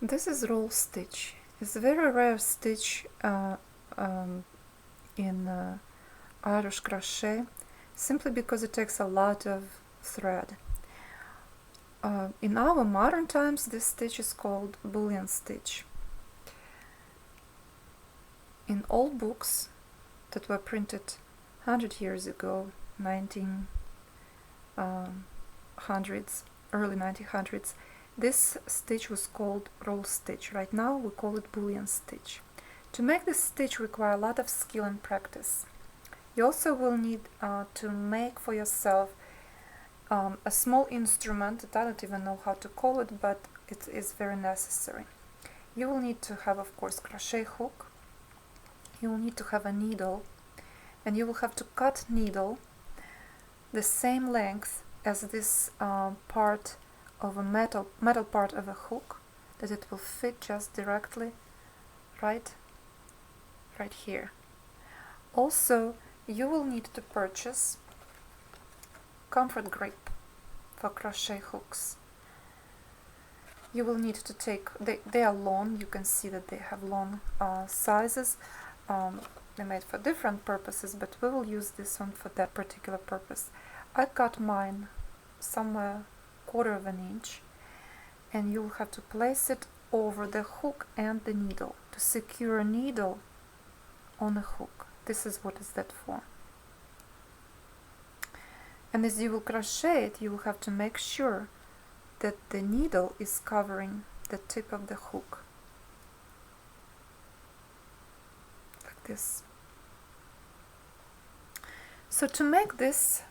This is roll stitch. It's a very rare stitch in Irish crochet, simply because it takes a lot of thread. In our modern times, this stitch is called bullion stitch. In old books that were printed 100 years ago, 1900s, early 1900s, this stitch was called roll stitch. Right now we call it bullion stitch. To make this stitch require a lot of skill and practice. You also will need to make for yourself a small instrument that I don't even know how to call it, but it is very necessary. You will need to have, of course, crochet hook. You will need to have a needle, and you will have to cut needle the same length as this part of a metal part of a hook, that it will fit just directly right here. Also, you will need to purchase comfort grip for crochet hooks. You will need to take, they are long, you can see that they have long sizes. They're made for different purposes, but we will use this one for that particular purpose. I cut mine somewhere 1/4 of an inch, and you will have to place it over the hook and the needle to secure a needle on a hook. This is what is that for. And as you will crochet it, you will have to make sure that the needle is covering the tip of the hook, like this. So to make this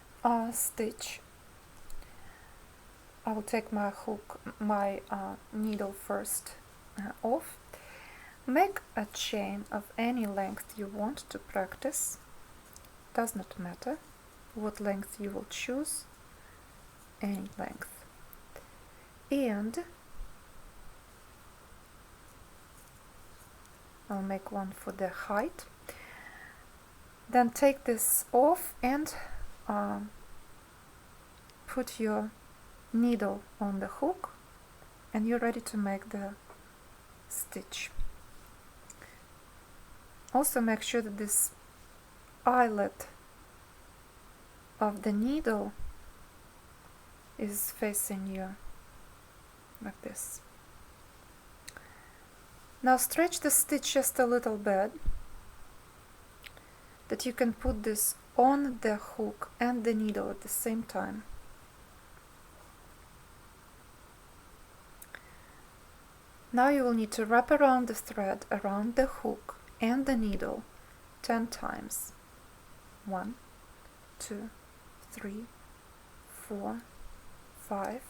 stitch, I will take my hook, my needle first off. Make a chain of any length you want to practice. Does not matter what length you will choose, any length. And I'll make one for the height. Then take this off and put your needle on the hook, and you're ready to make the stitch. Also make sure that this eyelet of the needle is facing you, like this. Now stretch the stitch just a little bit, that you can put this on the hook and the needle at the same time. Now you will need to wrap around the thread around the hook and the needle 10 times. 1, 2, 3, 4, 5,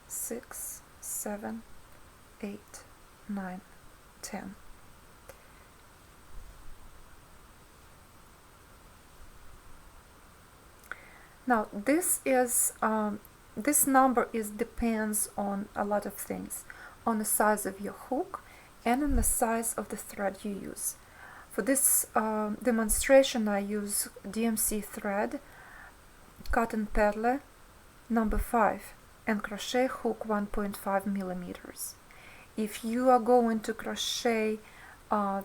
6, 7, 8, 9, 10. Now this number depends on a lot of things, on the size of your hook and on the size of the thread you use. For this demonstration I use DMC thread, cotton pearl number 5, and crochet hook 1.5 millimeters. If you are going to crochet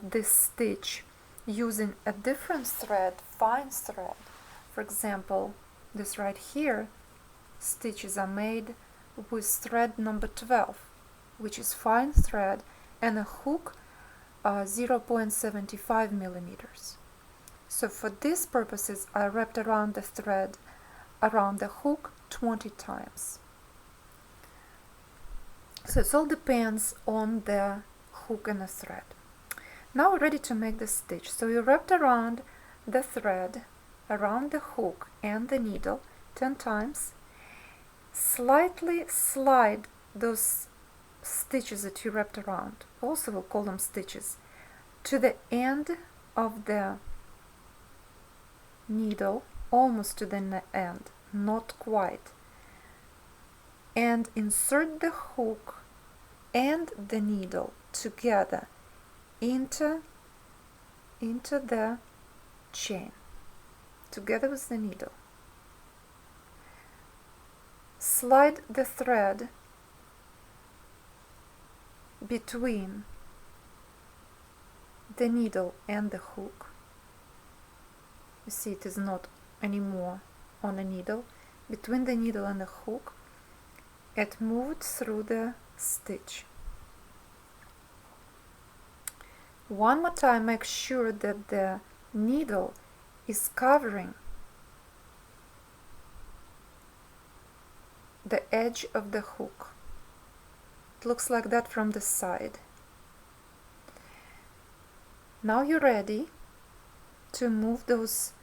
this stitch using a different thread, fine thread, for example, this right here, stitches are made with thread number 12, which is fine thread, and a hook 0.75 millimeters. So for these purposes I wrapped around the thread around the hook 20 times. So it all depends on the hook and the thread. Now we're ready to make the stitch. So you wrapped around the thread around the hook and the needle 10 times. Slightly slide those stitches that you wrapped around, also we'll call them stitches, to the end of the needle, almost to the end, not quite, and insert the hook and the needle together into the chain, together with the needle. Slide the thread between the needle and the hook. You see, it is not anymore on a needle. Between the needle and the hook, it moved through the stitch. One more time, make sure that the needle is covering the edge of the hook. It looks like that from the side. Now you're ready to move those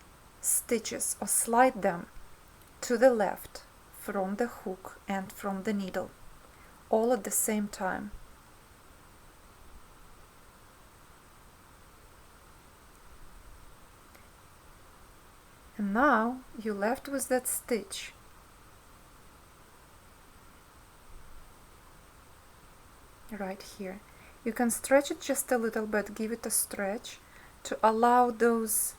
stitches or slide them to the left from the hook and from the needle, all at the same time. And now you're left with that stitch. Right here. You can stretch it just a little bit, give it a stretch to allow those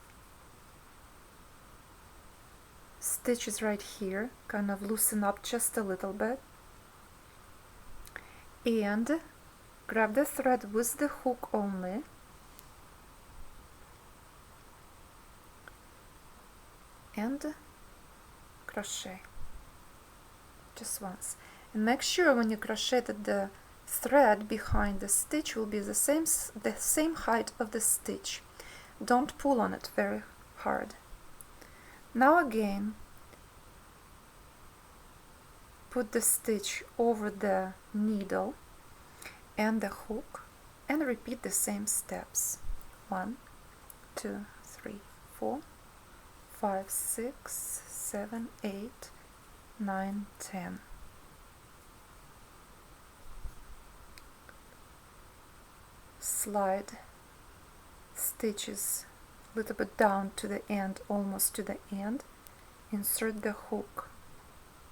stitches right here kind of loosen up just a little bit, and grab the thread with the hook only and crochet just once, and make sure when you crochet that the thread behind the stitch will be the same height of the stitch. Don't pull on it very hard. Now again, put the stitch over the needle and the hook and repeat the same steps. 1, 2, 3, 4, 5, 6, 7, 8, 9, 10. Slide stitches a little bit down to the end, almost to the end. Insert the hook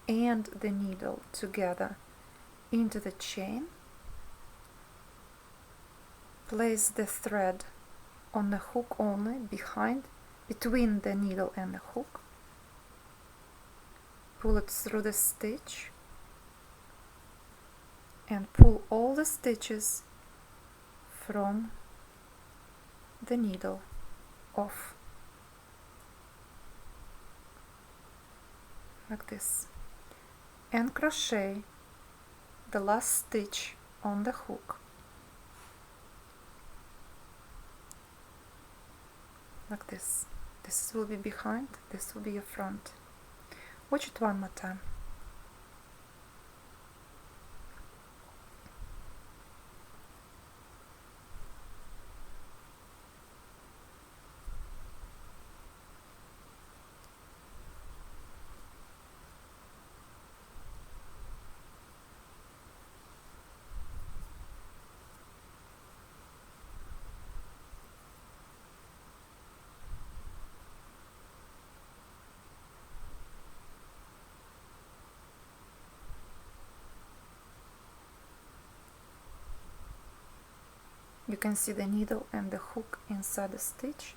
and the needle together into the chain. Place the thread on the hook only, between the needle and the hook. Pull it through the stitch and pull all the stitches from the needle off, like this, and crochet the last stitch on the hook, like this. This will be behind, this will be your front. Watch it one more time. You can see the needle and the hook inside the stitch.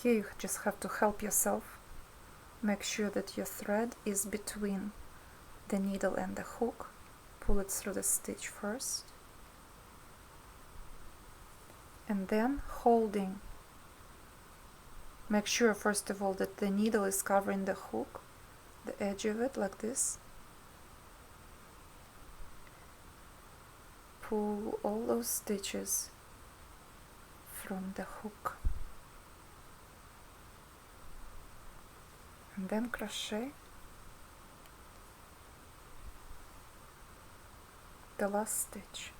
Here you just have to help yourself. Make sure that your thread is between the needle and the hook. Pull it through the stitch first. And then holding. Make sure first of all that the needle is covering the hook, the edge of it, like this. Pull all those stitches from the hook and then crochet the last stitch.